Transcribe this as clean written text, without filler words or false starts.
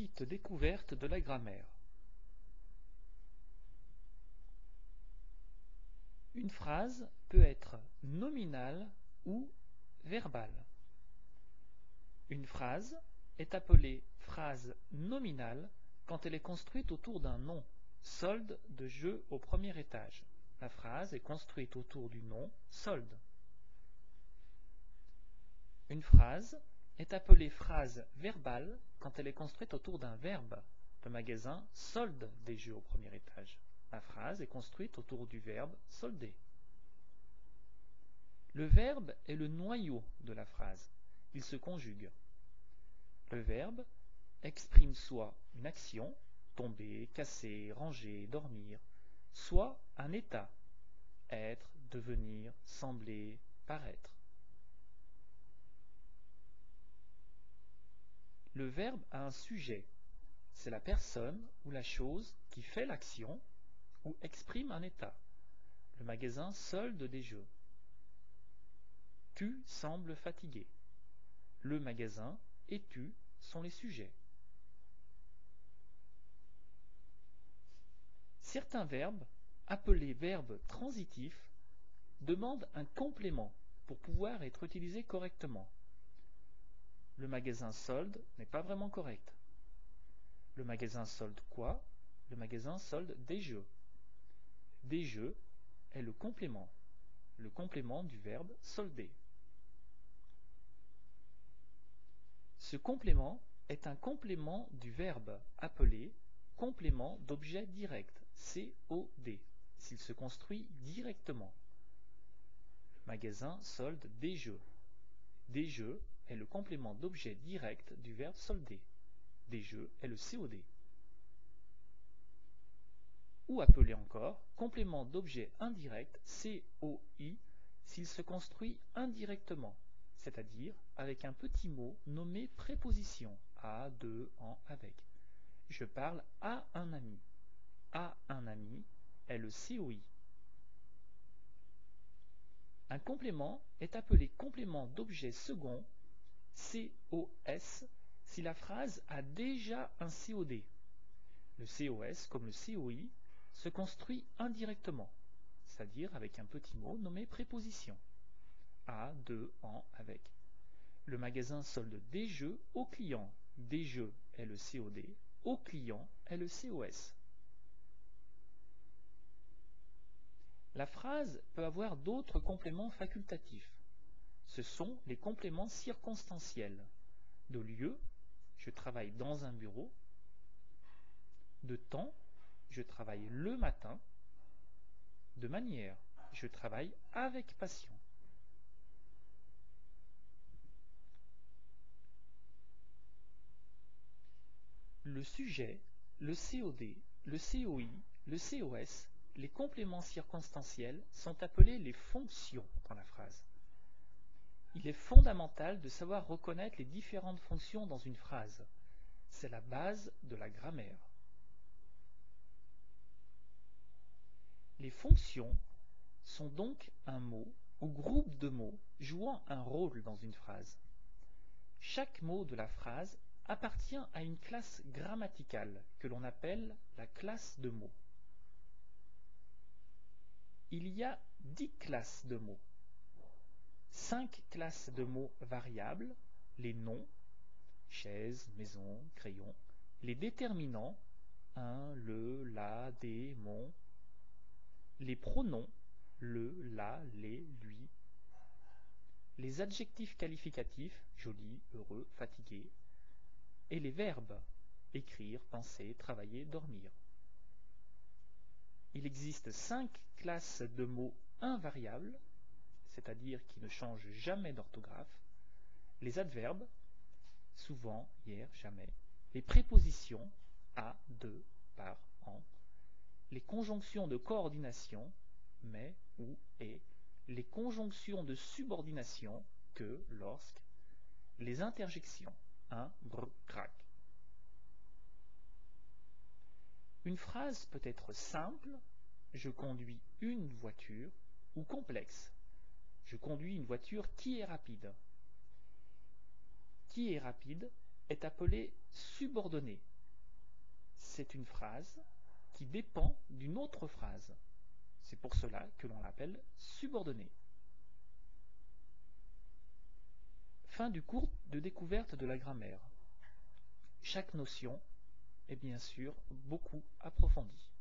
petite découverte de la grammaire. Une phrase peut être nominale ou verbale. Une phrase est appelée phrase nominale quand elle est construite autour d'un nom, solde de jeu au premier étage. La phrase est construite autour du nom solde. Une phrase est appelée phrase verbale quand elle est construite autour d'un verbe. Le magasin solde des jeux au premier étage. La phrase est construite autour du verbe solder. Le verbe est le noyau de la phrase. Il se conjugue. Le verbe exprime soit une action, tomber, casser, ranger, dormir, soit un état, être, devenir, sembler, paraître. Le verbe a un sujet. C'est la personne ou la chose qui fait l'action ou exprime un état. Le magasin solde des jeux. Tu sembles fatigué. Le magasin et tu sont les sujets. Certains verbes, appelés verbes transitifs, demandent un complément pour pouvoir être utilisés correctement. Le magasin solde n'est pas vraiment correct. Le magasin solde quoi? Le magasin solde des jeux. Des jeux est le complément du verbe solder. Ce complément est un complément du verbe appelé complément d'objet direct, COD, s'il se construit directement. Le magasin solde des jeux. Des jeux est le complément d'objet direct du verbe solder. Des jeux est le COD. Ou appelé encore complément d'objet indirect, COI, s'il se construit indirectement, c'est-à-dire avec un petit mot nommé préposition, à, de, en, avec. Je parle à un ami. À un ami est le COI. Un complément est appelé complément d'objet second, COS, si la phrase a déjà un COD. Le COS, comme le COI, se construit indirectement, c'est-à-dire avec un petit mot nommé préposition. À, de, en, avec. Le magasin solde des jeux au client. Des jeux est le COD, au client est le COS. La phrase peut avoir d'autres compléments facultatifs. Ce sont les compléments circonstanciels. De lieu, je travaille dans un bureau. De temps, je travaille le matin. De manière, je travaille avec passion. Le sujet, le COD, le COI, le COS, les compléments circonstanciels sont appelés les fonctions dans la phrase. Il est fondamental de savoir reconnaître les différentes fonctions dans une phrase. C'est la base de la grammaire. Les fonctions sont donc un mot ou groupe de mots jouant un rôle dans une phrase. Chaque mot de la phrase appartient à une classe grammaticale que l'on appelle la classe de mots. Il y a 10 classes de mots. 5 classes de mots variables, les noms, chaise, maison, crayon, les déterminants, un, le, la, des, mon, les pronoms, le, la, les, lui, les adjectifs qualificatifs, joli, heureux, fatigué, et les verbes, écrire, penser, travailler, dormir. Il existe 5 classes de mots invariables, c'est-à-dire qui ne changent jamais d'orthographe, les adverbes, souvent, hier, jamais, les prépositions, à, de, par, en, les conjonctions de coordination, mais, ou, et, les conjonctions de subordination, que, lorsque, les interjections, un, br, crac. Une phrase peut être simple, je conduis une voiture, ou complexe, je conduis une voiture qui est rapide. Qui est rapide est appelée subordonnée. C'est une phrase qui dépend d'une autre phrase. C'est pour cela que l'on l'appelle subordonnée. Fin du cours de découverte de la grammaire. Chaque notion est bien sûr beaucoup approfondie.